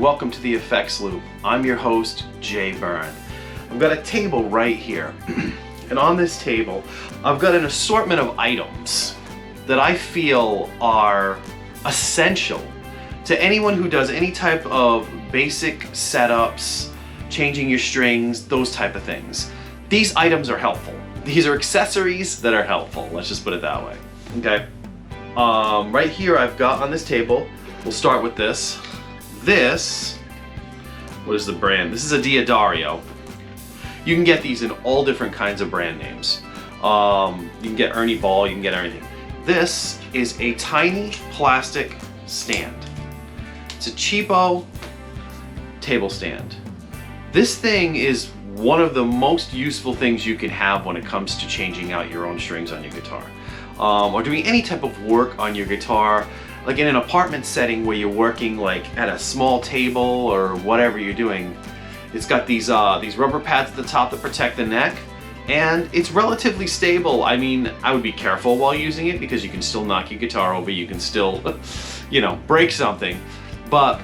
welcome to the EFX Loop. I'm your host, Byrne. I've got a table right here, and on this table, I've got an assortment of items that I feel are essential to anyone who does any type of basic setups, changing your strings, those type of things. These items are helpful. These are accessories that are helpful, let's just put it that way. Okay. Right here I've got on this table, we'll start with this. What is the brand? This is a Daddario. You can get these in all different kinds of brand names. You can get Ernie Ball, you can get everything. This is a tiny plastic stand. It's a cheapo table stand. This thing is one of the most useful things you can have when it comes to changing out your own strings on your guitar. Or doing any type of work on your guitar, like in an apartment setting where you're working like at a small table or whatever you're doing. It's got these rubber pads at the top that protect the neck, and it's relatively stable. I mean, I would be careful while using it because you can still knock your guitar over, you can still, break something. But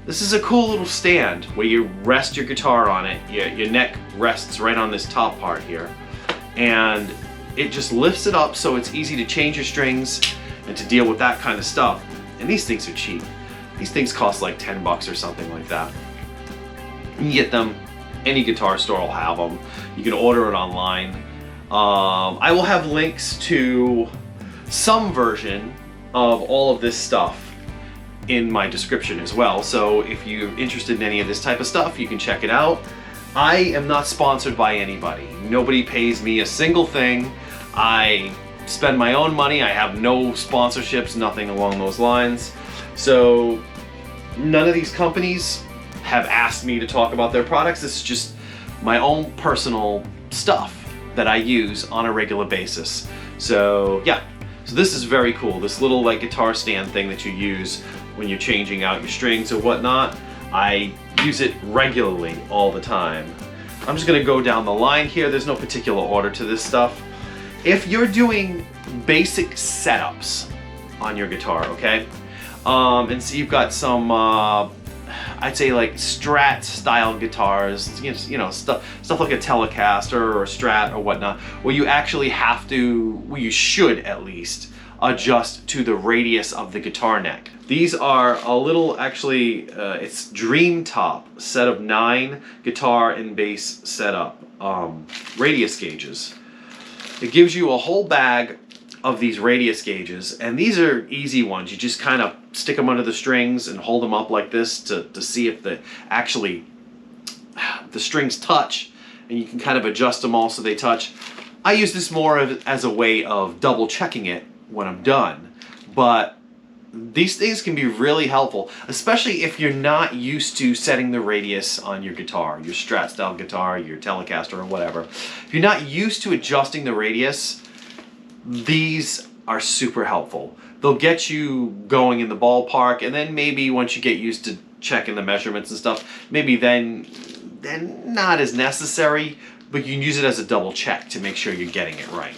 this is a cool little stand where you rest your guitar on it. Your neck rests right on this top part here, and it just lifts it up so it's easy to change your strings and to deal with that kind of stuff. And these things are cheap. These things cost like 10 bucks or something like that. You can get them, any guitar store will have them. You can order it online. I will have links to some version of all of this stuff in my description as well. So if you're interested in any of this type of stuff, you can check it out. I am not sponsored by anybody. Nobody pays me a single thing. I spend my own money. I have no sponsorships, nothing along those lines. So none of these companies have asked me to talk about their products. This is just my own personal stuff that I use on a regular basis. So yeah, so this is very cool. This little like guitar stand thing that you use when you're changing out your strings or whatnot. I use it regularly all the time. I'm just gonna go down the line here. There's no particular order to this stuff. If you're doing basic setups on your guitar, okay? And so you've got some, I'd say like Strat style guitars, stuff like a Telecaster or a Strat or whatnot, where you actually have to, well, you should at least adjust to the radius of the guitar neck. These are a little, actually, it's Dream Top set of 9 guitar and bass setup radius gauges. It gives you a whole bag of these radius gauges, and these are easy ones. You just kind of stick them under the strings and hold them up like this to see if the strings touch, and you can kind of adjust them all so they touch. I use this more as a way of double checking it when I'm done, but these things can be really helpful, especially if you're not used to setting the radius on your guitar, your Strat style guitar, your Telecaster or whatever. If you're not used to adjusting the radius, these are super helpful. They'll get you going in the ballpark, and then maybe once you get used to checking the measurements and stuff, maybe then not as necessary, but you can use it as a double check to make sure you're getting it right.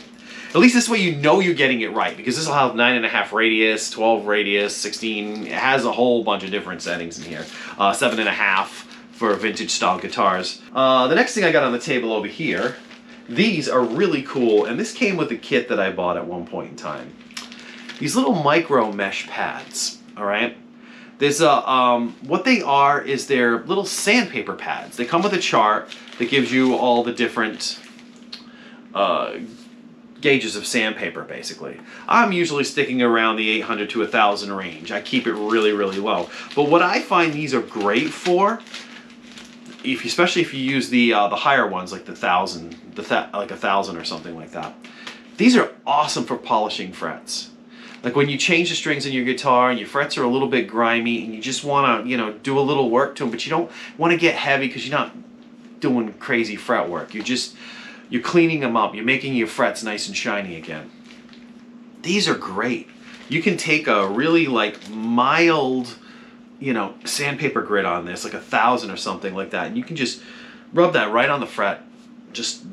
At least this way you know you're getting it right, because this will have 9.5 radius, 12 radius, 16. It has a whole bunch of different settings in here. 7.5 for vintage style guitars. The next thing I got on the table over here, these are really cool, and this came with a kit that I bought at one point in time. These little micro mesh pads, all right? There's what they are is they're little sandpaper pads. They come with a chart that gives you all the different gauges of sandpaper, basically. I'm usually sticking around the 800 to 1,000 range. I keep it really, really low. But what I find these are great for, especially if you use the higher ones, like the 1,000, like 1,000 or something like that. These are awesome for polishing frets. Like when you change the strings in your guitar and your frets are a little bit grimy and you just want to, do a little work to them, but you don't want to get heavy because you're not doing crazy fret work. You're cleaning them up. You're making your frets nice and shiny again. These are great. You can take a really like mild, sandpaper grit on this, like 1,000 or something like that, and you can just rub that right on the fret. Just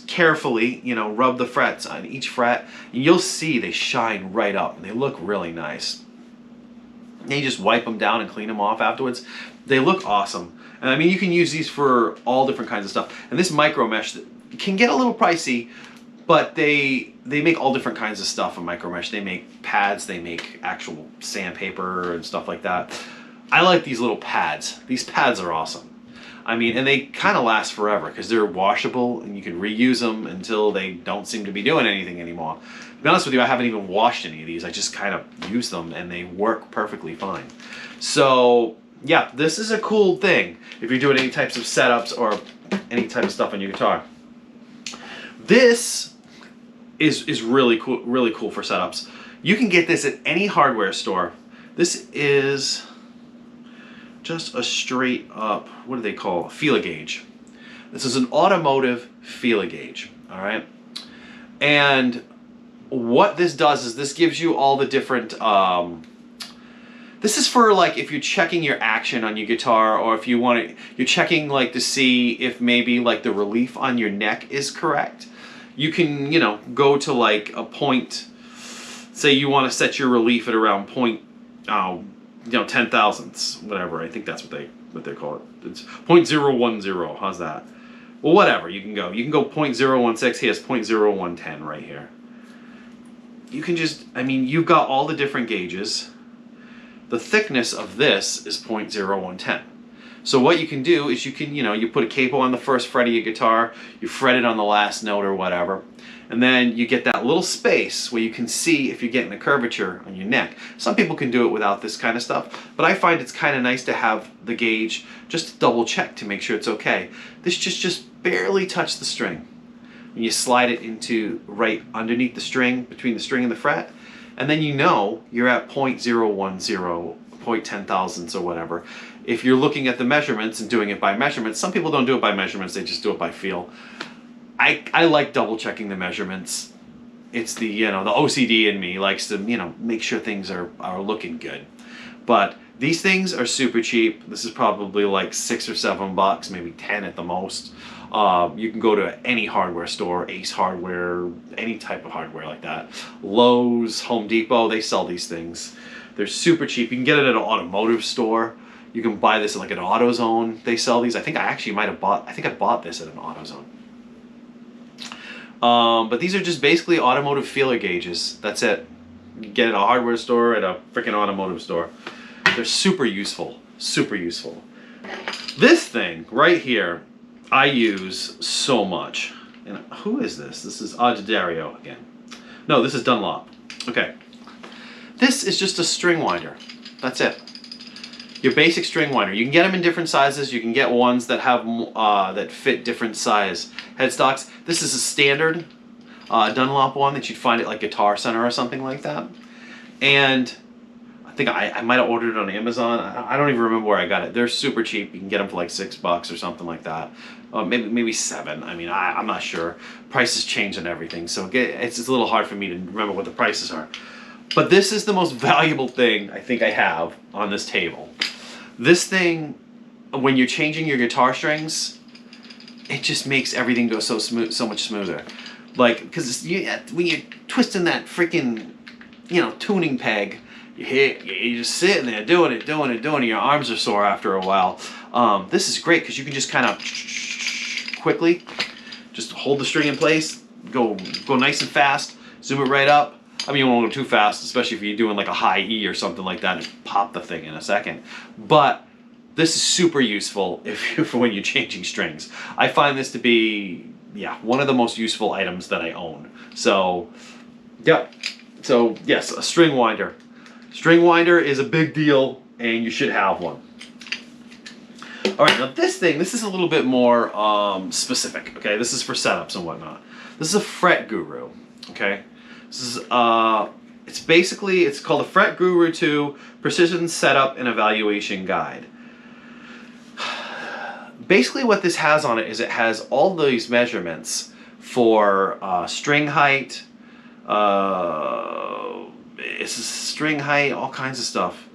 carefully, rub the frets on each fret, and you'll see they shine right up and they look really nice. And you just wipe them down and clean them off afterwards. They look awesome. And I mean, you can use these for all different kinds of stuff. And this micro mesh can get a little pricey, but they make all different kinds of stuff in micro mesh. They make pads, they make actual sandpaper and stuff like that. I like these little pads. These pads are awesome. I mean, and they kind of last forever because they're washable and you can reuse them until they don't seem to be doing anything anymore. To be honest with you, I haven't even washed any of these. I just kind of use them and they work perfectly fine. So yeah, this is a cool thing if you're doing any types of setups or any type of stuff on your guitar. This is really cool for setups. You can get this at any hardware store. This is just a straight up, what do they call it? Feeler gauge. This is an automotive feeler gauge, all right? And what this does is this gives you all the different, this is for like if you're checking your action on your guitar, or if you want to, you're checking like to see if maybe like the relief on your neck is correct. You can, you know, go to like a point, say you want to set your relief at around point, you know, 10 thousandths, whatever. I think that's what they call it. It's 0.010. How's that? Well, whatever. You can go 0.016. Here's 0.0110 right here. You can just, I mean, you've got all the different gauges. The thickness of this is 0.0110. So what you can do is you can, you know, you put a capo on the first fret of your guitar, you fret it on the last note or whatever, and then you get that little space where you can see if you're getting a curvature on your neck. Some people can do it without this kind of stuff, but I find it's kind of nice to have the gauge just to double check to make sure it's okay. This just barely touched the string. And you slide it into right underneath the string, between the string and the fret, and then you know you're at 0.010, 0.10 thousandths or whatever. If you're looking at the measurements and doing it by measurements, some people don't do it by measurements, they just do it by feel. I like double checking the measurements. It's the, you know, the OCD in me likes to, you know, make sure things are looking good. But these things are super cheap. This is probably like $6 or $7, maybe 10 at the most. You can go to any hardware store, Ace Hardware, any type of hardware like that. Lowe's, Home Depot, they sell these things. They're super cheap. You can get it at an automotive store. You can buy this at like an AutoZone. They sell these. I think I actually might have bought, I think I bought this at an AutoZone. But these are just basically automotive feeler gauges. That's it. You can get it at a hardware store, at a freaking automotive store. They're super useful. Super useful. This thing right here, I use so much. And who is this? This is daddario again. No, this is Dunlop. Okay. This is just a string winder. That's it. Your basic string winder. You can get them in different sizes. You can get ones that have that fit different size headstocks. This is a standard Dunlop one that you'd find at like Guitar Center or something like that. And I think I might have ordered it on Amazon. I don't even remember where I got it. They're super cheap. You can get them for like $6 or something like that. Maybe 7. I mean, I'm not sure. Prices change and everything, so it's a little hard for me to remember what the prices are. But this is the most valuable thing I think I have on this table. This thing, when you're changing your guitar strings, it just makes everything go so smooth, so much smoother. Like, because when you're twisting that freaking, you know, tuning peg, you're just sitting there doing it, and your arms are sore after a while. This is great because you can just kind of quickly just hold the string in place, go nice and fast, zoom it right up. I mean, you won't go too fast, especially if you're doing like a high E or something like that, and pop the thing in a second. But this is super useful for when you're changing strings. I find this to be, yeah, one of the most useful items that I own. So, yeah. So, yes, a string winder. String winder is a big deal, and you should have one. All right, now this is a little bit more specific, okay? This is for setups and whatnot. This is a Fret Guru, okay? This is, it's called a Fret Guru 2 Precision Setup and Evaluation Guide. Basically what this has on it is it has all these measurements for string height, it's a string height, all kinds of stuff.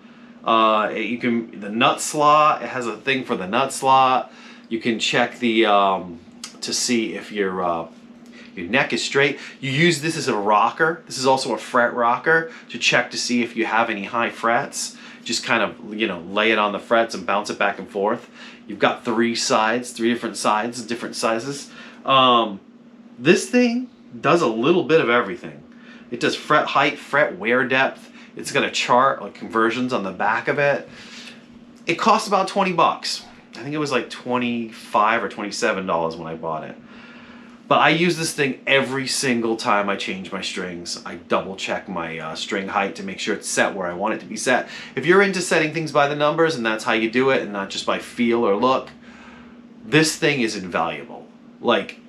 The nut slot, it has a thing for the nut slot. You can check the to see if your neck is straight. You use this as a rocker. This is also a fret rocker to check to see if you have any high frets. just kind of, you know, lay it on the frets and bounce it back and forth. You've got three different sides, different sizes. This thing does a little bit of everything. It does fret height, fret wear depth. It's got a chart, like conversions on the back of it. It cost about 20 bucks. I think it was like $25 or $27 when I bought it. But I use this thing every single time I change my strings. I double check my string height to make sure it's set where I want it to be set. If you're into setting things by the numbers and that's how you do it and not just by feel or look, this thing is invaluable. Like,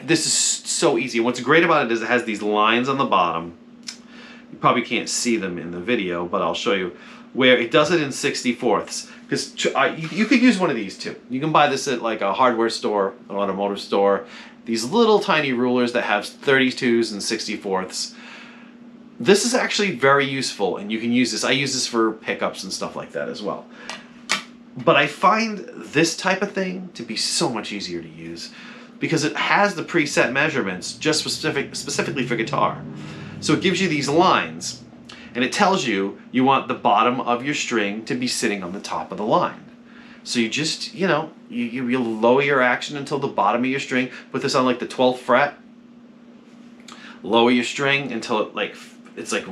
this is so easy. What's great about it is it has these lines on the bottom. You probably can't see them in the video, but I'll show you where it does it in 64ths. Because you could use one of these too. You can buy this at like a hardware store, an automotive store. These little tiny rulers that have 32s and 64ths. This is actually very useful, and you can use this. I use this for pickups and stuff like that as well. But I find this type of thing to be so much easier to use because it has the preset measurements just specifically for guitar. So it gives you these lines, and it tells you want the bottom of your string to be sitting on the top of the line. So you just, you know, you lower your action until the bottom of your string. Put this on like the 12th fret. Lower your string until it's like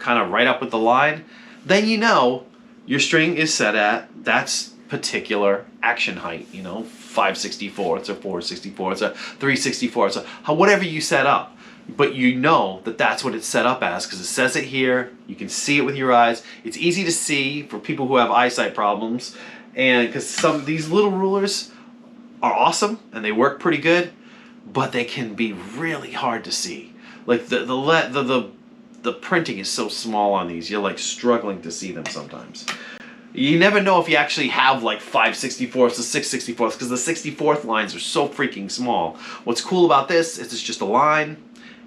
kind of right up with the line. Then you know your string is set at that particular action height. You know, 5/64ths or 4/64ths or 3/64ths or whatever you set up. But you know that that's what it's set up as because it says it here. You can see it with your eyes. It's easy to see for people who have eyesight problems. And because some of these little rulers are awesome and they work pretty good, but they can be really hard to see. Like the printing is so small on these, you're like struggling to see them sometimes. You never know if you actually have like 5/64ths or 6/64ths because the 64th lines are so freaking small. What's cool about this is it's just a line,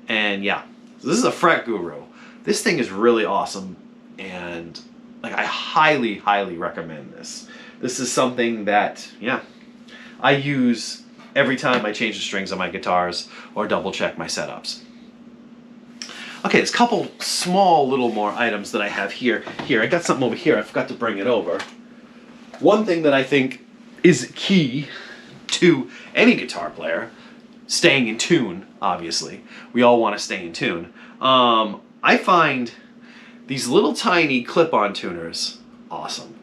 and yeah, so this is a fret guru. This thing is really awesome, and like I highly recommend this. This is something that, yeah, I use every time I change the strings on my guitars or double check my setups. Okay, there's a couple small little more items that I have here. Here, I got something over here. I forgot to bring it over. One thing that I think is key to any guitar player, staying in tune, obviously. We all want to stay in tune. I find these little tiny clip-on tuners awesome.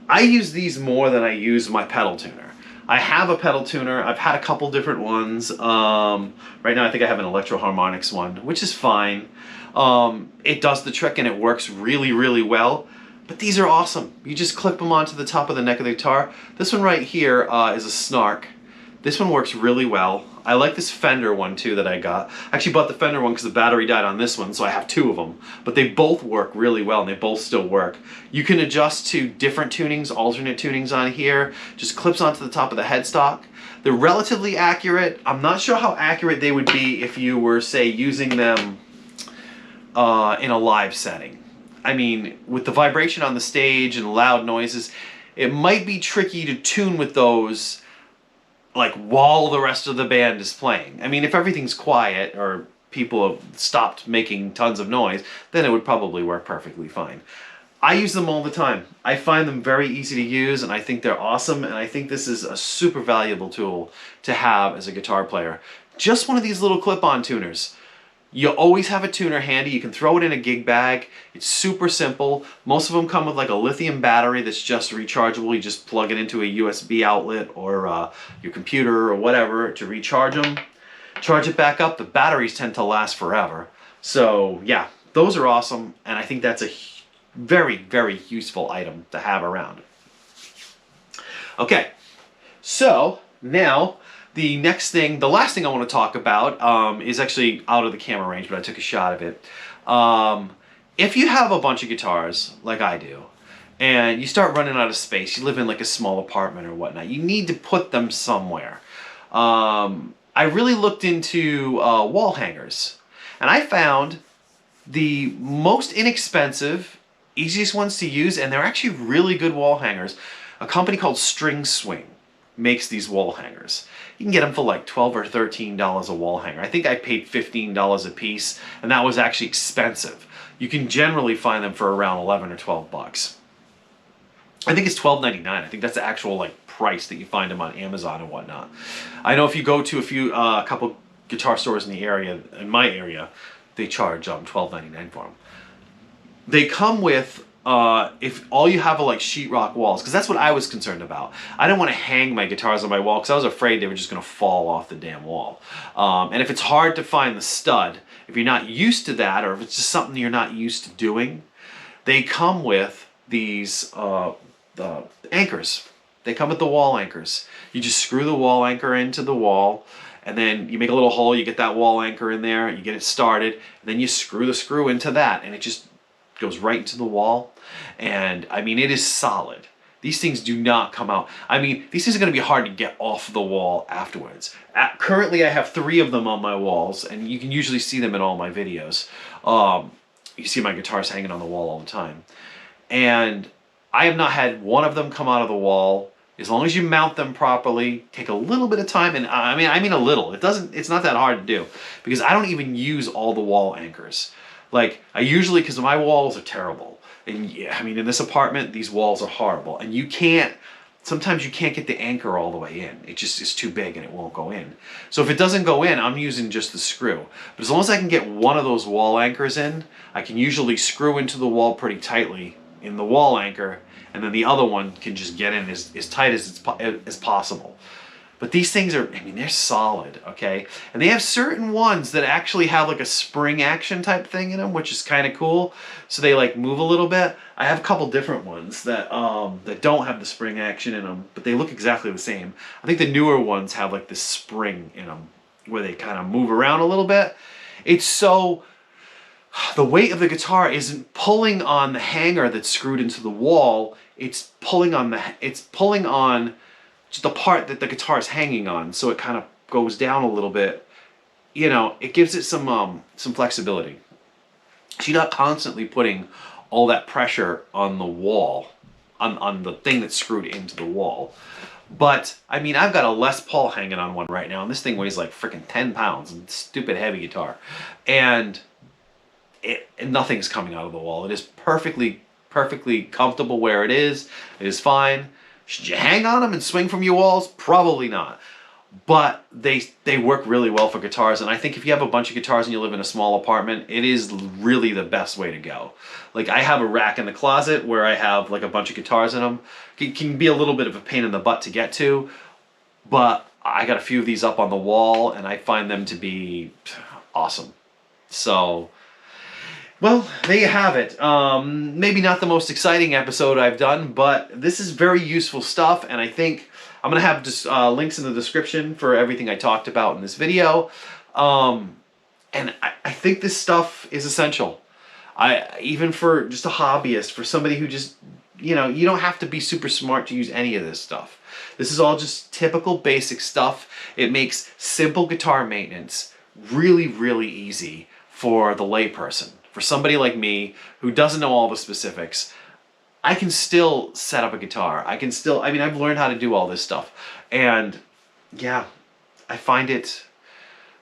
I use these more than I use my pedal tuner. I have a pedal tuner. I've had a couple different ones. Right now I think I have an Electro Harmonix one, which is fine. It does the trick and it works really well. But these are awesome. You just clip them onto the top of the neck of the guitar. This one right here is a Snark. This one works really well. I like this Fender one too that I got. I actually bought the Fender one because the battery died on this one, so I have two of them. But they both work really well and they both still work. You can adjust to different tunings, alternate tunings on here. Just clips onto the top of the headstock. They're relatively accurate. I'm not sure how accurate they would be if you were, say, using them in a live setting. I mean, with the vibration on the stage and loud noises, it might be tricky to tune with those like while the rest of the band is playing. I mean, if everything's quiet or people have stopped making tons of noise, then it would probably work perfectly fine. I use them all the time. I find them very easy to use and I think they're awesome, and I think this is a super valuable tool to have as a guitar player. Just one of these little clip-on tuners. You always have a tuner handy. You can throw it in a gig bag. It's super simple. Most of them come with like a lithium battery that's just rechargeable. You just plug it into a USB outlet or your computer or whatever to recharge them. Charge it back up. The batteries tend to last forever. So yeah, those are awesome, and I think that's a very useful item to have around. Okay, so now the next thing, the last thing I want to talk about is actually out of the camera range, but I took a shot of it. If you have a bunch of guitars, like I do, and you start running out of space, you live in like a small apartment or whatnot, you need to put them somewhere. I really looked into wall hangers, and I found the most inexpensive, easiest ones to use, and they're actually really good wall hangers. A company called String Swing makes these wall hangers. You can get them for like $12 or $13 a wall hanger. I think I paid $15 a piece, and that was actually expensive. You can generally find them for around 11 or 12 bucks. I think it's $12.99. I think that's the actual like price that you find them on Amazon and whatnot. I know if you go to a couple guitar stores in the area, in my area, they charge $12.99 for them. They come with if all you have are like sheetrock walls, because that's what I was concerned about. I didn't want to hang my guitars on my wall because I was afraid they were just going to fall off the damn wall. And if it's hard to find the stud, if you're not used to that, or if it's just something you're not used to doing, they come with these the anchors. They come with the wall anchors. You just screw the wall anchor into the wall, and then you make a little hole, you get that wall anchor in there, you get it started, and then you screw the screw into that, and it just goes right into the wall. And I mean, it is solid. These things do not come out. I mean, these things are going to be hard to get off the wall afterwards. Currently, I have 3 of them on my walls, and you can usually see them in all my videos. You see my guitars hanging on the wall all the time. And I have not had one of them come out of the wall. As long as you mount them properly, take a little bit of time, and I mean a little. It's not that hard to do, because I don't even use all the wall anchors. Like, I usually, because my walls are terrible. And yeah, I mean, in this apartment, these walls are horrible. And sometimes you can't get the anchor all the way in. It just is too big and it won't go in. So if it doesn't go in, I'm using just the screw. But as long as I can get one of those wall anchors in, I can usually screw into the wall pretty tightly in the wall anchor, and then the other one can just get in as tight as possible. But these things are, I mean, they're solid, okay? And they have certain ones that actually have like a spring action type thing in them, which is kind of cool. So they like move a little bit. I have a couple different ones that that don't have the spring action in them, but they look exactly the same. I think the newer ones have like this spring in them where they kind of move around a little bit. It's so, the weight of the guitar isn't pulling on the hanger that's screwed into the wall. It's pulling on just the part that the guitar is hanging on, so it kind of goes down a little bit. You know, it gives it some flexibility. So you're not constantly putting all that pressure on the wall, on the thing that's screwed into the wall. But I mean, I've got a Les Paul hanging on one right now, and this thing weighs like freaking 10 pounds. It's a stupid heavy guitar, and nothing's coming out of the wall. It is perfectly comfortable where it is. It is fine. Should you hang on them and swing from your walls? Probably not. But they work really well for guitars, and I think if you have a bunch of guitars and you live in a small apartment, it is really the best way to go. Like, I have a rack in the closet where I have like a bunch of guitars in them. It can be a little bit of a pain in the butt to get to, but I got a few of these up on the wall, and I find them to be awesome. So, well, there you have it. Maybe not the most exciting episode I've done, but this is very useful stuff, and I think I'm going to have just links in the description for everything I talked about in this video. And I think this stuff is essential. Even for just a hobbyist, for somebody who just, you know, you don't have to be super smart to use any of this stuff. This is all just typical basic stuff. It makes simple guitar maintenance really, really easy for the layperson. For somebody like me who doesn't know all the specifics, I can still set up a guitar. I mean, I've learned how to do all this stuff. And yeah, I find it,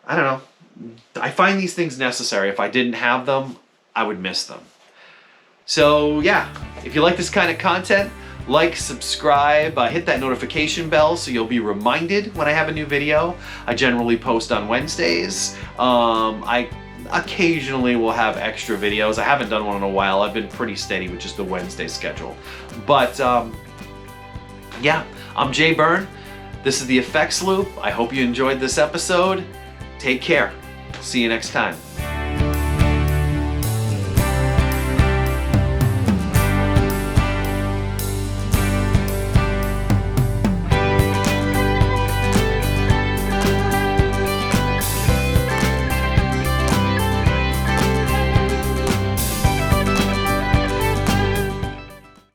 I don't know, I find these things necessary. If I didn't have them, I would miss them. So yeah, if you like this kind of content, like, subscribe, hit that notification bell so you'll be reminded when I have a new video. I generally post on Wednesdays. I occasionally will have extra videos. I haven't done one in a while. I've been pretty steady with just the Wednesday schedule. But yeah, I'm Jay Byrne. This is the EFX Loop. I hope you enjoyed this episode. Take care. See you next time.